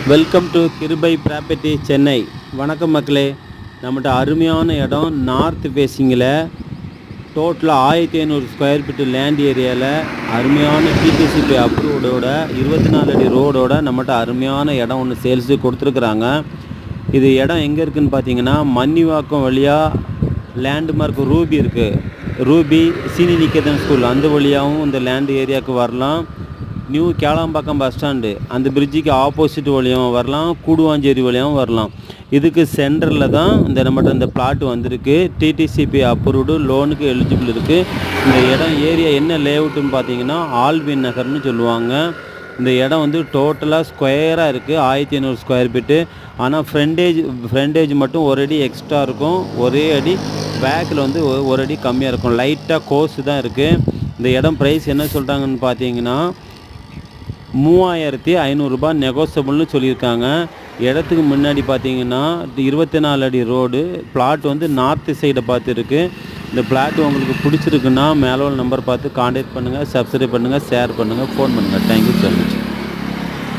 Welcome to கிருபை property Chennai. வணக்கம் மக்களே. நம்மகிட்ட அருமையான இடம் நார்த் ஃபேஸிங்கில் டோட்டலாக 1500 ஸ்கொயர் ஃபீட்டு லேண்ட் ஏரியாவில் அருமையான டிடிசிபி அப்ரூவ்டோட 24 அடி ரோடோட நம்மகிட்ட அருமையான இடம் ஒன்று சேல்ஸுக்கு கொடுத்துருக்குறாங்க. இது இடம் எங்கே இருக்குதுன்னு பார்த்தீங்கன்னா, மன்னிவாக்கம் வழியாக லேண்ட்மார்க் ரூபி இருக்குது. ரூபி சீனி நிகேதன் ஸ்கூல் அந்த வழியாகவும் இந்த லேண்ட் ஏரியாவுக்கு வரலாம். நியூ கேளாம்பாக்கம் பஸ் ஸ்டாண்டு அந்த பிரிட்ஜுக்கு ஆப்போசிட் வழியாகவும் வரலாம், கூடுவாஞ்சேரி வழியாகவும் வரலாம். இதுக்கு சென்டரில் தான் நம்மகிட்ட இந்த பிளாட் வந்திருக்கு. டிடிசிபி அப்ரூவ்டு, லோனுக்கு எலிஜிபிள் இருக்குது. இந்த இடம் ஏரியா என்ன லேஅவுட்டுன்னு பார்த்தீங்கன்னா ஆல்வின் நகர்னு சொல்லுவாங்க. இந்த இடம் டோட்டலாக ஸ்கொயராக இருக்குது, 1500 ஸ்கொயர் ஃபீட்டு. ஆனால் ஃப்ரண்டேஜ் மட்டும் ஒரு அடி எக்ஸ்ட்ரா இருக்கும், ஒரே அடி பேக்கில் ஒரு அடி கம்மியாக இருக்கும். லைட்டாக கோர்ஸு தான் இருக்குது. இந்த இடம் ப்ரைஸ் என்ன சொல்கிறாங்கன்னு பார்த்தீங்கன்னா 3500 ரூபாய் நெகோசியபிள்னு சொல்லியிருக்காங்க. இடத்துக்கு முன்னாடி பார்த்தீங்கன்னா 24 அடி ரோடு. பிளாட் நார்த்து சைடை பார்த்து இருக்குது. இந்த பிளாட் உங்களுக்கு பிடிச்சிருக்குன்னா மேலே உள்ள நம்பர் பார்த்து கான்டாக்ட் பண்ணுங்கள், சப்ஸ்கிரைப் பண்ணுங்கள், ஷேர் பண்ணுங்கள், ஃபோன் பண்ணுங்கள். Thank you so much.